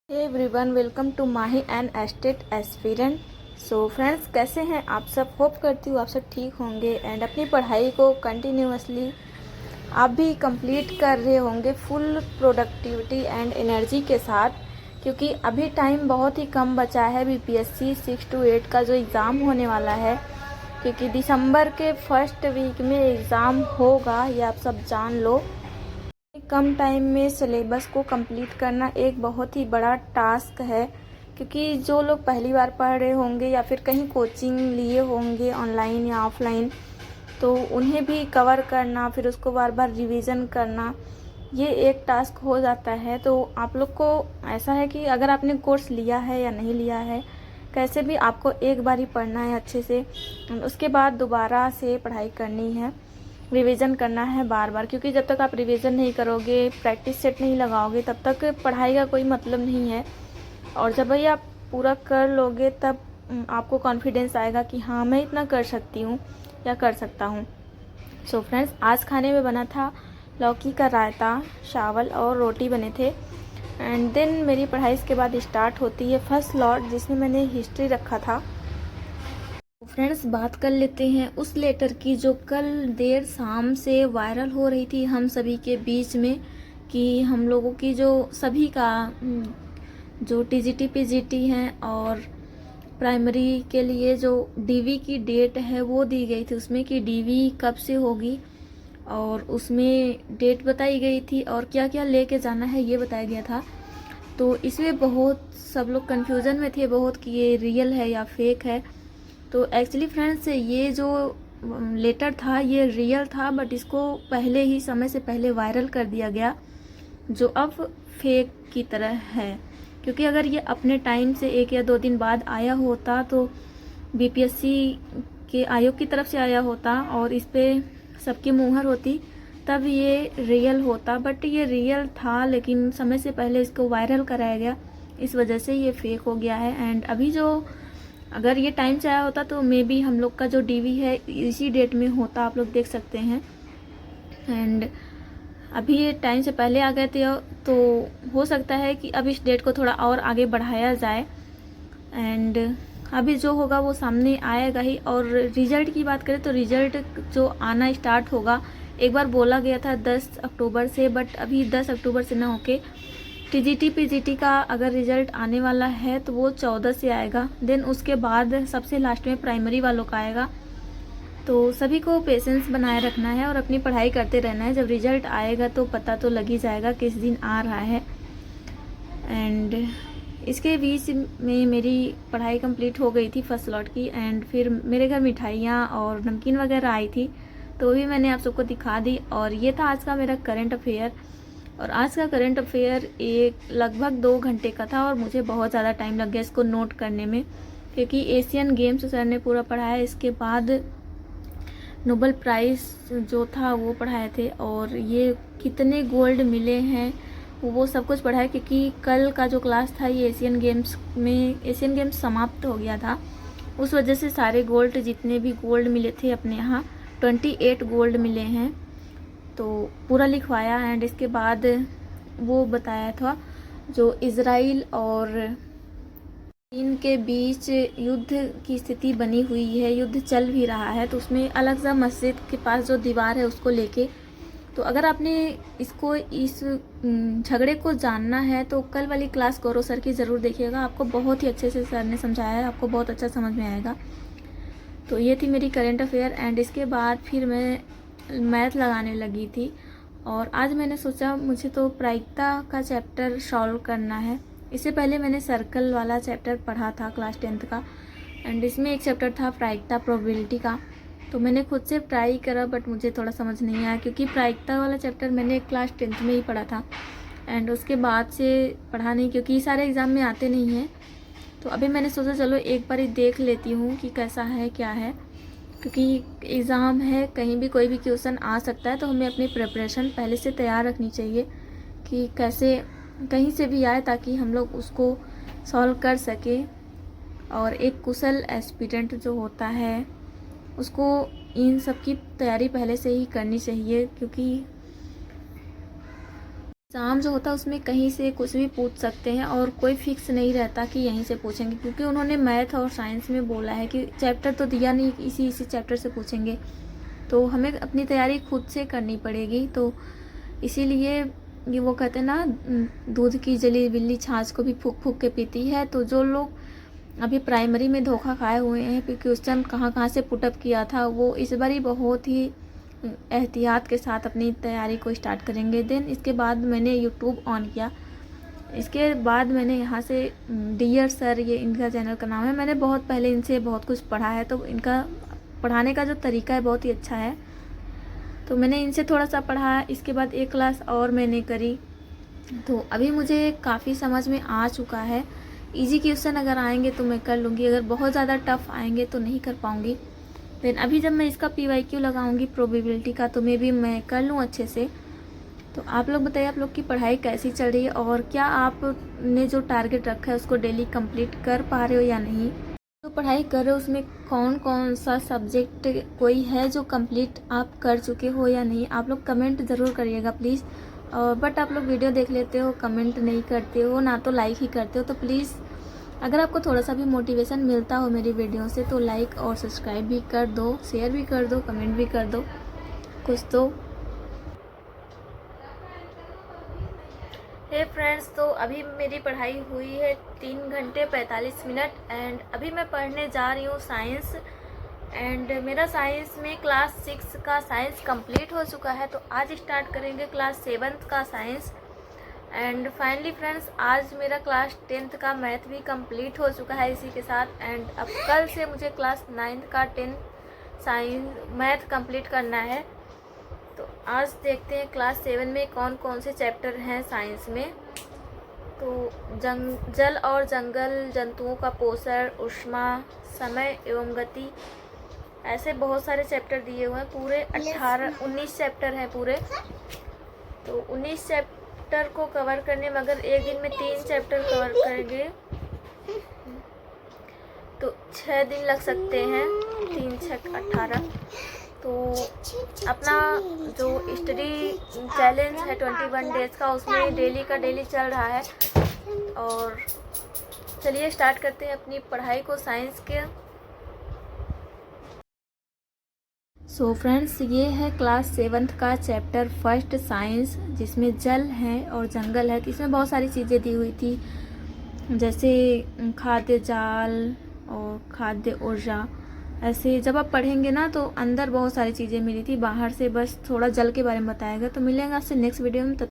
Hey everyone, welcome to Mahi and estate aspirant. So friends, कैसे हैं आप सब? होप करती हूँ आप सब ठीक होंगे एंड अपनी पढ़ाई को कंटिन्यूअसली आप भी कंप्लीट कर रहे होंगे फुल प्रोडक्टिविटी एंड एनर्जी के साथ, क्योंकि अभी टाइम बहुत ही कम बचा है बीपीएससी 6 to 8 का जो एग्ज़ाम होने वाला है। क्योंकि दिसंबर के फर्स्ट वीक में एग्ज़ाम होगा, ये आप सब जान लो। कम टाइम में सिलेबस को कंप्लीट करना एक बहुत ही बड़ा टास्क है, क्योंकि जो लोग पहली बार पढ़ रहे होंगे या फिर कहीं कोचिंग लिए होंगे ऑनलाइन या ऑफलाइन, तो उन्हें भी कवर करना, फिर उसको बार बार रिवीजन करना, ये एक टास्क हो जाता है। तो आप लोग को ऐसा है कि अगर आपने कोर्स लिया है या नहीं लिया है, कैसे भी आपको एक बार ही पढ़ना है अच्छे से, उसके बाद दोबारा से पढ़ाई करनी है, रिवीजन करना है बार बार। क्योंकि जब तक आप रिवीजन नहीं करोगे, प्रैक्टिस सेट नहीं लगाओगे, तब तक पढ़ाई का कोई मतलब नहीं है। और जब भाई आप पूरा कर लोगे, तब आपको कॉन्फिडेंस आएगा कि हाँ, मैं इतना कर सकती हूँ या कर सकता हूँ। सो फ्रेंड्स, आज खाने में बना था लौकी का रायता, चावल और रोटी बने थे। एंड देन मेरी पढ़ाई इसके बाद स्टार्ट होती है फर्स्ट लॉट, जिसमें मैंने हिस्ट्री रखा था। फ्रेंड्स, बात कर लेते हैं उस लेटर की जो कल देर शाम से वायरल हो रही थी हम सभी के बीच में, कि हम लोगों की जो सभी का जो टीजीटी पीजीटी हैं और प्राइमरी के लिए जो डीवी की डेट है वो दी गई थी, उसमें कि डीवी कब से होगी और उसमें डेट बताई गई थी और क्या क्या लेके जाना है ये बताया गया था। तो इसमें बहुत सब लोग कन्फ्यूज़न में थे बहुत कि ये रियल है या फेक है। तो एक्चुअली फ्रेंड्स, ये जो लेटर था ये रियल था, बट इसको पहले ही समय से पहले वायरल कर दिया गया, जो अब फेक की तरह है। क्योंकि अगर ये अपने टाइम से 1 या 2 दिन बाद आया होता तो बीपीएससी के आयोग की तरफ से आया होता और इस पर सबकी मुहर होती, तब ये रियल होता। बट ये रियल था, लेकिन समय से पहले इसको वायरल कराया गया, इस वजह से ये फेक हो गया है। एंड अभी जो अगर ये टाइम से आया होता तो मे बी हम लोग का जो डीवी है इसी डेट में होता, आप लोग देख सकते हैं। एंड अभी ये टाइम से पहले आ गए थे, तो हो सकता है कि अब इस डेट को थोड़ा और आगे बढ़ाया जाए। एंड अभी जो होगा वो सामने आएगा ही। और रिजल्ट की बात करें तो रिजल्ट जो आना स्टार्ट होगा, एक बार बोला गया था 10 अक्टूबर से, बट अभी 10 अक्टूबर से ना होके टीजीटी पीजीटी का अगर रिजल्ट आने वाला है तो वो 14 से आएगा। देन उसके बाद सबसे लास्ट में प्राइमरी वालों का आएगा। तो सभी को पेशेंस बनाए रखना है और अपनी पढ़ाई करते रहना है। जब रिजल्ट आएगा तो पता तो लग ही जाएगा किस दिन आ रहा है। एंड इसके बीच में मेरी पढ़ाई कंप्लीट हो गई थी फर्स्ट लॉट की। एंड फिर मेरे घर मिठाइयाँ और नमकीन वगैरह आई थी, तो भी मैंने आप सबको दिखा दी। और ये था आज का मेरा करंट अफेयर। और आज का करंट अफेयर एक लगभग 2 घंटे का था और मुझे बहुत ज़्यादा टाइम लग गया इसको नोट करने में, क्योंकि एशियन गेम्स सर ने पूरा पढ़ाया, इसके बाद नोबेल प्राइज़ जो था वो पढ़ाए थे, और ये कितने गोल्ड मिले हैं वो सब कुछ पढ़ाया। क्योंकि कल का जो क्लास था ये एशियन गेम्स समाप्त हो गया था, उस वजह से सारे गोल्ड, जितने भी गोल्ड मिले थे अपने यहाँ 28 गोल्ड मिले हैं, तो पूरा लिखवाया। एंड इसके बाद वो बताया था जो इजराइल और चीन के बीच युद्ध की स्थिति बनी हुई है, युद्ध चल भी रहा है, तो उसमें अलग सा मस्जिद के पास जो दीवार है उसको लेके, तो अगर आपने इस झगड़े को जानना है तो कल वाली क्लास गौरव सर की ज़रूर देखिएगा। आपको बहुत ही अच्छे से सर ने समझाया है, आपको बहुत अच्छा समझ में आएगा। तो ये थी मेरी करंट अफेयर। एंड इसके बाद फिर मैं मैथ लगाने लगी थी, और आज मैंने सोचा मुझे तो प्रायिकता का चैप्टर सॉल्व करना है। इससे पहले मैंने सर्कल वाला चैप्टर पढ़ा था क्लास 10th का, एंड इसमें एक चैप्टर था प्रायिकता प्रोबेबिलिटी का, तो मैंने खुद से ट्राई करा, बट मुझे थोड़ा समझ नहीं आया, क्योंकि प्रायिकता वाला चैप्टर मैंने क्लास 10th में ही पढ़ा था एंड उसके बाद से पढ़ा नहीं, क्योंकि सारे एग्ज़ाम में आते नहीं हैं। तो अभी मैंने सोचा चलो एक बार ही देख लेती हूँ कि कैसा है क्या है, क्योंकि एग्ज़ाम है, कहीं भी कोई भी क्वेश्चन आ सकता है, तो हमें अपनी प्रिपरेशन पहले से तैयार रखनी चाहिए कि कैसे कहीं से भी आए, ताकि हम लोग उसको सॉल्व कर सके। और एक कुशल एस्पिरेंट जो होता है उसको इन सब की तैयारी पहले से ही करनी चाहिए, क्योंकि एग्ज़ाम जो होता है उसमें कहीं से कुछ भी पूछ सकते हैं और कोई फिक्स नहीं रहता कि यहीं से पूछेंगे, क्योंकि उन्होंने मैथ और साइंस में बोला है कि चैप्टर तो दिया नहीं, इसी चैप्टर से पूछेंगे, तो हमें अपनी तैयारी खुद से करनी पड़ेगी। तो इसीलिए ये वो कहते हैं ना, दूध की जली बिल्ली छाछ को भी फूंक फूंक के पीती है। तो जो लोग अभी प्राइमरी में धोखा खाए हुए हैं क्योंकि उस टाइम कहाँ से पुटअप किया था, वो इस बार ही बहुत ही एहतियात के साथ अपनी तैयारी को स्टार्ट करेंगे। देन इसके बाद मैंने यूट्यूब ऑन किया। इसके बाद मैंने यहाँ से डियर सर, ये इनका चैनल का नाम है, मैंने बहुत पहले इनसे बहुत कुछ पढ़ा है, तो इनका पढ़ाने का जो तरीका है बहुत ही अच्छा है, तो मैंने इनसे थोड़ा सा पढ़ा। इसके बाद एक क्लास और मैंने करी, तो अभी मुझे काफ़ी समझ में आ चुका है। इजी क्वेश्चन अगर आएंगे तो मैं कर लूँगी, अगर बहुत ज़्यादा टफ आएंगे तो नहीं कर पाऊँगी। देन अभी जब मैं इसका PYQ लगाऊंगी प्रोबेबिलिटी का, तो मैं भी कर लूँ अच्छे से। तो आप लोग बताइए, आप लोग की पढ़ाई कैसी चल रही है और क्या आपने जो टारगेट रखा है उसको डेली कंप्लीट कर पा रहे हो या नहीं। तो पढ़ाई कर रहे हो उसमें कौन कौन सा सब्जेक्ट कोई है जो कंप्लीट आप कर चुके हो या नहीं, आप लोग कमेंट ज़रूर करिएगा प्लीज़। बट आप लोग वीडियो देख लेते हो, कमेंट नहीं करते हो, ना तो लाइक ही करते हो। तो प्लीज़ अगर आपको थोड़ा सा भी मोटिवेशन मिलता हो मेरी वीडियो से तो लाइक और सब्सक्राइब भी कर दो, शेयर भी कर दो, कमेंट भी कर दो कुछ तो। हे फ्रेंड्स, तो अभी मेरी पढ़ाई हुई है 3 घंटे 45 मिनट एंड अभी मैं पढ़ने जा रही हूँ साइंस। एंड मेरा साइंस में क्लास 6 का साइंस कंप्लीट हो चुका है, तो आज स्टार्ट करेंगे क्लास 7 का साइंस। एंड फाइनली फ्रेंड्स, आज मेरा क्लास 10th का मैथ भी कंप्लीट हो चुका है इसी के साथ। एंड अब कल से मुझे क्लास 9th का 10th साइंस मैथ कंप्लीट करना है। तो आज देखते हैं क्लास 7 में कौन कौन से चैप्टर हैं साइंस में। तो जल और जंगल, जंतुओं का पोषण, ऊष्मा, समय एवं गति, ऐसे बहुत सारे चैप्टर दिए हुए हैं। पूरे 19 चैप्टर हैं पूरे। तो 19 चैप्टर को कवर करने में अगर एक दिन में 3 चैप्टर कवर करेंगे तो 6 दिन लग सकते हैं, 3 6 18। तो अपना जो स्टडी चैलेंज है 21 डेज़ का, उसमें डेली का डेली चल रहा है। और चलिए स्टार्ट करते हैं अपनी पढ़ाई को साइंस के। सो फ्रेंड्स, ये है क्लास 7 का चैप्टर 1 साइंस, जिसमें जल है और जंगल है। तो इसमें बहुत सारी चीज़ें दी हुई थी, जैसे खाद्य जाल और खाद्य ऊर्जा। ऐसे जब आप पढ़ेंगे ना तो अंदर बहुत सारी चीज़ें मिली थी, बाहर से बस थोड़ा जल के बारे में बताया गया। तो मिलेंगे आपसे नेक्स्ट वीडियो में।